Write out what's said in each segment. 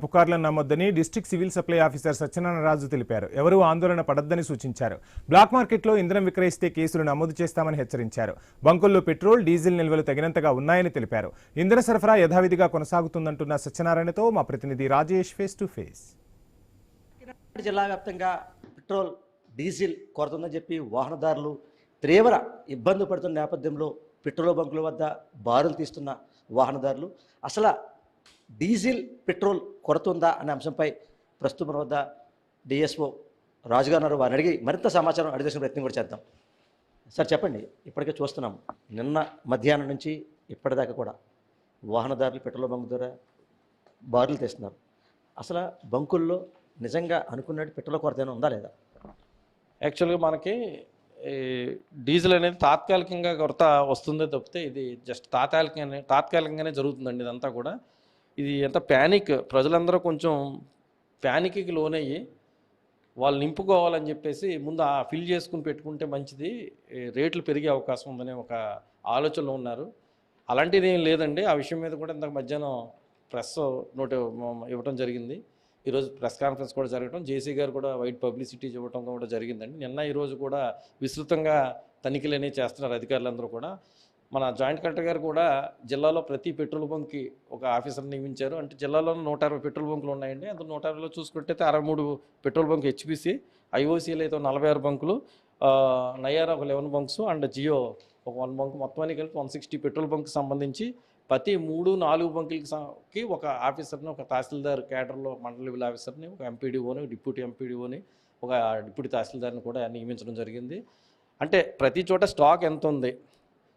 పుకార్లను నమ్మొద్దని district civil supply officer Satyanarayana Raju తెలిపారు. ఎవరూ ఆందోళన పడొద్దని సూచించారు. బ్లాక్ మార్కెట్లో ఇంధనం విక్రయిస్తే కేసులు నమోదు చేస్తామని హెచ్చరించారు. బంకుల్లో పెట్రోల్, డీజిల్ నిల్వలు తగినంతగా ఉన్నాయని తెలిపారు. ఇంధన సరఫరా యథావిధిగా కొనసాగుతుందంటున్న సత్యనారాయణతో మా ప్రతినిధి రాజేష్ ఫేస్ టు ఫేస్. జిల్లా వ్యాప్తంగా పెట్రోల్, డీజిల్ కొరత ఉందని చెప్పి వాహనదారులు తీవ్ర ఇబ్బంది పడుతున్న నేపథ్యంలో పెట్రోల్ బంకుల వద్ద బారులు తీస్తున్న వాహనదారులు అసలు డీజిల్, పెట్రోల్ కొరత ఉందా అనే అంశంపై ప్రస్తుతం మన వద్ద డిఎస్ఓ రాజుగారు వారిని అడిగి మరింత సమాచారం అడిగే ప్రయత్నం కూడా చేద్దాం. సార్ చెప్పండి, ఇప్పటికే చూస్తున్నాం నిన్న మధ్యాహ్నం నుంచి ఇప్పటిదాకా కూడా వాహనదారులు పెట్రోల్ బంకు ద్వారా బారులు తీస్తున్నారు. అసలు బంకుల్లో నిజంగా అనుకున్నట్టు పెట్రోల్ కొరత ఏమైనా ఉందా లేదా? యాక్చువల్గా మనకి డీజిల్ అనేది తాత్కాలికంగా కొరత వస్తుందే తప్పితే ఇది జస్ట్ తాత్కాలికంగానే జరుగుతుందండి. ఇదంతా కూడా ఇది ఎంత ప్యానిక్, ప్రజలందరూ కొంచెం ప్యానిక్కి లోనయ్యి వాళ్ళు నింపుకోవాలని చెప్పేసి ముందు ఫిల్ చేసుకుని పెట్టుకుంటే మంచిది, రేట్లు పెరిగే అవకాశం ఉందనే ఒక ఆలోచనలో ఉన్నారు. అలాంటిది ఏం లేదండి. ఆ విషయం మీద కూడా ఇంతకు మధ్యాహ్నం ప్రెస్ నోట్ ఇవ్వడం జరిగింది. ఈరోజు ప్రెస్ కాన్ఫరెన్స్ కూడా జరగడం, జేసీ గారు కూడా వైడ్ పబ్లిసిటీ ఇవ్వడం కూడా జరిగిందండి. నిన్న ఈరోజు కూడా విస్తృతంగా తనిఖీలు అనేవి చేస్తున్నారు అధికారులందరూ కూడా. మన జాయింట్ కలెక్టర్ గారు కూడా జిల్లాలో ప్రతి పెట్రోల్ బంక్కి ఒక ఆఫీసర్ నియమించారు. అంటే జిల్లాలో 160 పెట్రోల్ బంకులు ఉన్నాయండి. అందులో 160లో చూసుకుంటే 63 పెట్రోల్ బంక్ హెచ్పిసి, ఐఓసీలో అయితే 46 బంకులు, నయారా ఒక 11 బంక్స్ అండ్ జియో ఒక 1 బంక్, మొత్తానికి కలిపి 160 పెట్రోల్ బంక్కి సంబంధించి ప్రతి 3-4 బంకులకి ఒక ఆఫీసర్ని, ఒక తహసీల్దార్ కేడర్లో మండల లెవెల్ ఆఫీసర్ని, ఒక ఎంపీడీఓని, డిప్యూటీ ఎంపీడీఓని, ఒక డిప్యూటీ తహసీల్దార్ని కూడా నియమించడం జరిగింది. అంటే ప్రతి చోట స్టాక్ ఎంత ఉంది,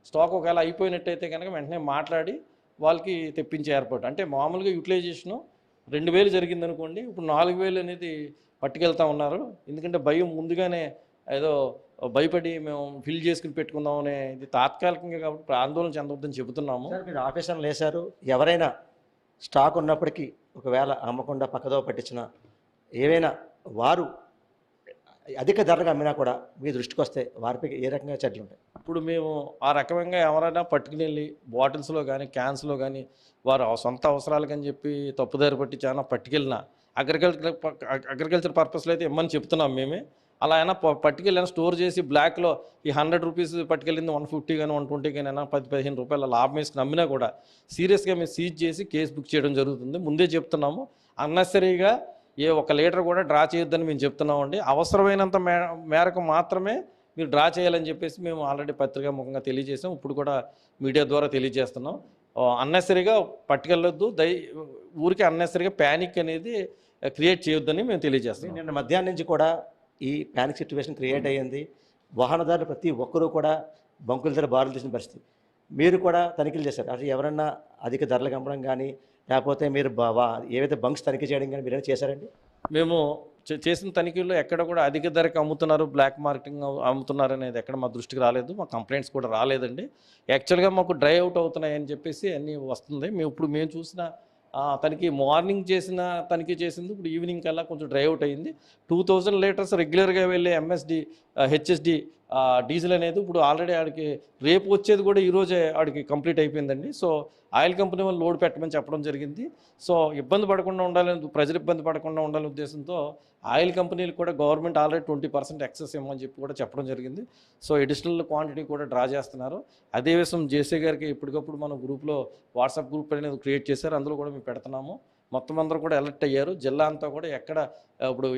స్టాక్ ఒకవేళ అయిపోయినట్టయితే కనుక వెంటనే మాట్లాడి వాళ్ళకి తెప్పించే ఏర్పాటు. అంటే మామూలుగా యూటిలైజేషను 2000 జరిగిందనుకోండి, ఇప్పుడు 4000 అనేది పట్టుకెళ్తా ఉన్నారు. ఎందుకంటే భయం ముందుగానే ఏదో భయపడి మేము ఫిల్ చేసుకుని పెట్టుకుందామనే, ఇది తాత్కాలికంగా కాబట్టి ఆందోళన చెందవద్దని చెబుతున్నాము. మీరు ఆఫీసర్లు వేశారు, ఎవరైనా స్టాక్ ఉన్నప్పటికీ ఒకవేళ అమ్మకుండా పక్కదో పట్టించిన ఏవైనా వారు అధిక ధరగా అమ్మినా కూడా మీ దృష్టికి వస్తే వారిపై ఏ రకంగా చర్యలు ఉంటాయి? ఇప్పుడు మేము ఆ రకంగా ఎవరైనా పట్టుకుని వెళ్ళి బాటిల్స్లో కానీ క్యాన్స్లో కానీ వారు సొంత అవసరాలకని అని చెప్పి తప్పుదారి పట్టి చాలా పట్టుకెళ్ళిన అగ్రికల్చర్ పర్పస్లో అయితే ఇమ్మని చెప్తున్నాం మేమే. అలా అయినా పట్టుకెళ్ళినా స్టోర్ చేసి బ్లాక్లో ఈ 100 రూపీస్ పట్టుకెళ్ళింది 150 కానీ 120 కానీ అయినా 10-15 రూపాయల లాభం వేసుకుని అమ్మినా కూడా సీరియస్గా మేము సీజ్ చేసి కేసు బుక్ చేయడం జరుగుతుంది. ముందే చెప్తున్నాము, అన్నెసరీగా ఏ 1 లీటర్ కూడా డ్రా చేయొద్దని మేము చెప్తున్నామండి. అవసరమైనంత మేరకు మాత్రమే మీరు డ్రా చేయాలని చెప్పేసి మేము ఆల్రెడీ పత్రికా ముఖంగా తెలియజేసాం. ఇప్పుడు కూడా మీడియా ద్వారా తెలియజేస్తున్నాం. అన్నెసరీగా పట్టుకెళ్ళొద్దు, ఊరికి అన్నెసరీగా ప్యానిక్ అనేది క్రియేట్ చేయొద్దని మేము తెలియజేస్తున్నాం. నిన్న మధ్యాహ్నం నుంచి కూడా ఈ ప్యానిక్ సిచ్యువేషన్ క్రియేట్ అయ్యింది. వాహనదారులు ప్రతి ఒక్కరూ కూడా బంకుల దగ్గర బారులు తీసిన పరిస్థితి. మీరు కూడా తనిఖీలు చేశారు. అసలు ఎవరన్నా అధిక ధరలకు అమ్మడం కానీ, లేకపోతే మీరు ఏవైతే బంక్స్ తనిఖీ చేయడం కానీ మీరేమైనా చేశారండి? మేము చేసిన తనిఖీల్లో ఎక్కడ కూడా అధిక ధరకు అమ్ముతున్నారు, బ్లాక్ మార్కెటింగ్ అమ్ముతున్నారు అనేది ఎక్కడ మా దృష్టికి రాలేదు. మా కంప్లైంట్స్ కూడా రాలేదండి. యాక్చువల్గా మాకు డ్రై అవుట్ అవుతున్నాయని చెప్పేసి అన్నీ వస్తుంది. మేము చూసిన మార్నింగ్ తనిఖీ చేసింది ఇప్పుడు ఈవినింగ్ కల్లా కొంచెం డ్రై అవుట్ అయ్యింది. 2000 లీటర్స్ రెగ్యులర్గా వెళ్ళే ఎంఎస్డి హెచ్ఎస్డి డీజిల్ అనేది ఇప్పుడు ఆల్రెడీ ఆడికి రేపు వచ్చేది కూడా ఈరోజే ఆడికి కంప్లీట్ అయిపోయిందండి. సో ఆయిల్ కంపెనీ వాళ్ళు లోడ్ పెట్టమని చెప్పడం జరిగింది. సో ఇబ్బంది పడకుండా ఉండాలని, ప్రజలు ఇబ్బంది పడకుండా ఉండాలనే ఉద్దేశంతో ఆయిల్ కంపెనీలు కూడా గవర్నమెంట్ ఆల్రెడీ 20% ఎక్సెస్ ఇవ్వమని చెప్పి కూడా చెప్పడం జరిగింది. సో అడిషనల్ క్వాంటిటీ కూడా డ్రా చేస్తున్నారు. అదే విషయం జేసీ గారికి ఇప్పటికప్పుడు మన గ్రూప్లో వాట్సాప్ గ్రూప్ అనేది క్రియేట్ చేశారు, అందులో కూడా మేము పెడుతున్నాము. మొత్తం అందరూ కూడా అలర్ట్ అయ్యారు. జిల్లా అంతా కూడా ఎక్కడ ఇప్పుడు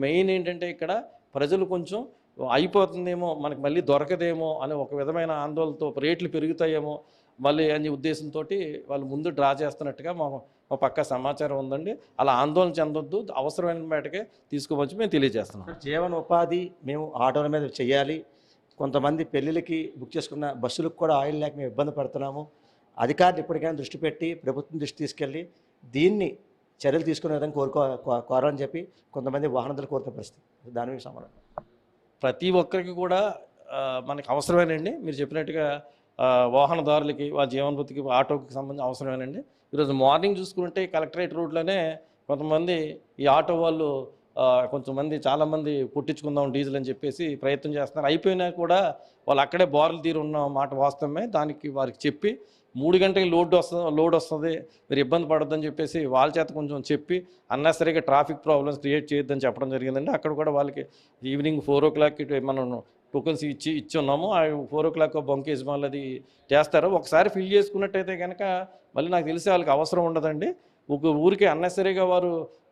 మెయిన్ ఏంటంటే ఇక్కడ ప్రజలు కొంచెం అయిపోతుందేమో, మనకి మళ్ళీ దొరకదేమో అనే ఒక విధమైన ఆందోళనతో, రేట్లు పెరుగుతాయేమో మళ్ళీ అనే ఉద్దేశంతో వాళ్ళు ముందు డ్రా చేస్తున్నట్టుగా మా పక్క సమాచారం ఉందండి. అలా ఆందోళన చెందొద్దు, అవసరమైన మేటకే తీసుకోవచ్చు మేము తెలియజేస్తున్నాం. జీవన ఉపాధి మేము ఆటోల మీద చేయాలి. కొంతమంది పెళ్ళిళ్ళకి బుక్ చేసుకున్న బస్సులకు కూడా ఆయిల్ లేక మేము ఇబ్బంది పడుతున్నాము. అధికారులు ఇప్పటికైనా దృష్టి పెట్టి ప్రభుత్వం దృష్టి తీసుకెళ్ళి దీన్ని చర్యలు తీసుకునే విధంగా కోరాలని చెప్పి కొంతమంది వాహనదారులు కోరుతున్న పరిస్థితి. దాని మీద సమాధానం ప్రతి ఒక్కరికి కూడా మనకి అవసరమేనండి. మీరు చెప్పినట్టుగా వాహనదారులకి, వాళ్ళ జీవనభృతికి, ఆటోకి సంబంధించి అవసరమేనండి. ఈరోజు మార్నింగ్ చూసుకుంటే కలెక్టరేట్ రోడ్లోనే కొంతమంది ఈ ఆటో వాళ్ళు కొంతమంది చాలామంది పుట్టించుకుందాం డీజిల్ అని చెప్పేసి ప్రయత్నం చేస్తున్నారు. అయిపోయినా కూడా వాళ్ళు అక్కడే బారులు తీరు ఉన్న మాట వాస్తవమే. దానికి వారికి చెప్పి 3 గంటలకి లోడ్ వస్తుంది, మీరు ఇబ్బంది పడొద్దని చెప్పేసి వాళ్ళ చేత కొంచెం చెప్పి అన్నెసరీగా ట్రాఫిక్ ప్రాబ్లమ్స్ క్రియేట్ చేయొద్దని చెప్పడం జరిగిందండి. అక్కడ కూడా వాళ్ళకి ఈవినింగ్ 4 o'clockకి మనం టోకన్స్ ఇచ్చి ఉన్నాము. ఆ 4 o'clock బంక్ యజమానులు అది చేస్తారు. ఒకసారి ఫిల్ చేసుకున్నట్టయితే కనుక మళ్ళీ నాకు తెలిసి వాళ్ళకి అవసరం ఉండదండి. ఒక ఊరికి అన్నెసరీగా వారు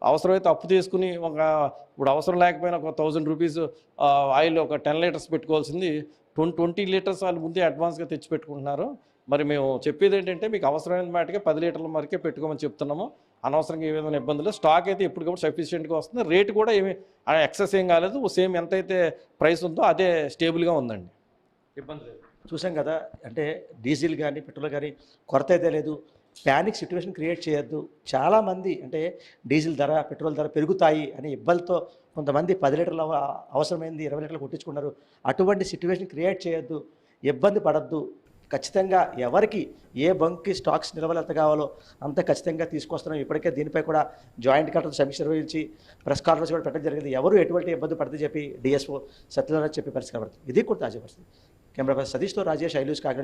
అవసరమైతే అప్పు తీసుకుని ఇప్పుడు అవసరం లేకపోయినా ఒక 1000 రూపీస్ ఆయిల్ ఒక 10 లీటర్స్ పెట్టుకోవాల్సింది 20 లీటర్స్ వాళ్ళు ముందే అడ్వాన్స్గా తెచ్చి పెట్టుకుంటున్నారు. మరి మేము చెప్పేది ఏంటంటే మీకు అవసరమైన మాటకే 10 లీటర్ల వరకే పెట్టుకోమని చెప్తున్నాము. అనవసరంగా ఏ విధమైన ఇబ్బందులు, స్టాక్ అయితే ఎప్పటికప్పుడు సఫిషియెంట్గా వస్తుంది. రేటు కూడా ఏమి ఎక్సెస్ ఏం కాలేదు, సేమ్ ఎంతైతే ప్రైస్ ఉందో అదే స్టేబుల్గా ఉందండి, ఇబ్బంది లేదు. చూసాం కదా, అంటే డీజిల్ కానీ పెట్రోల్ కానీ కొరత అయితే లేదు. ప్యానిక్ సిచ్యువేషన్ క్రియేట్ చేయొద్దు. చాలామంది అంటే డీజిల్ ధర పెట్రోల్ ధర పెరుగుతాయి అని ఇబ్బందితో కొంతమంది 10 లీటర్ల అవసరమైంది 20 లీటర్లు కొట్టించుకున్నారు. అటువంటి సిచ్యువేషన్ క్రియేట్ చేయొద్దు, ఇబ్బంది పడద్దు. ఖచ్చితంగా ఎవరికి ఏ బంక్కి స్టాక్స్ నిల్వలు ఎంత కావాలో అంత ఖచ్చితంగా తీసుకొస్తున్నాం. ఇప్పటికే దీనిపై కూడా జాయింట్ కలెక్టర్ సమీక్ష నిర్వహించి ప్రెస్ కాన్ఫరెన్స్ కూడా పెట్టడం జరిగింది. ఎవరు ఎటువంటి ఇబ్బంది పడితే చెప్పి డిఎస్ఓ సత్యనారాయణ చెప్పి పరిస్థితి కనబడుతుంది. ఇది కూడా తాజా పరిస్థితి. కెమెరా పర్సన్ సతీష్తో రాజేష్, ఐలూస్, కాకినాడ జిల్లా.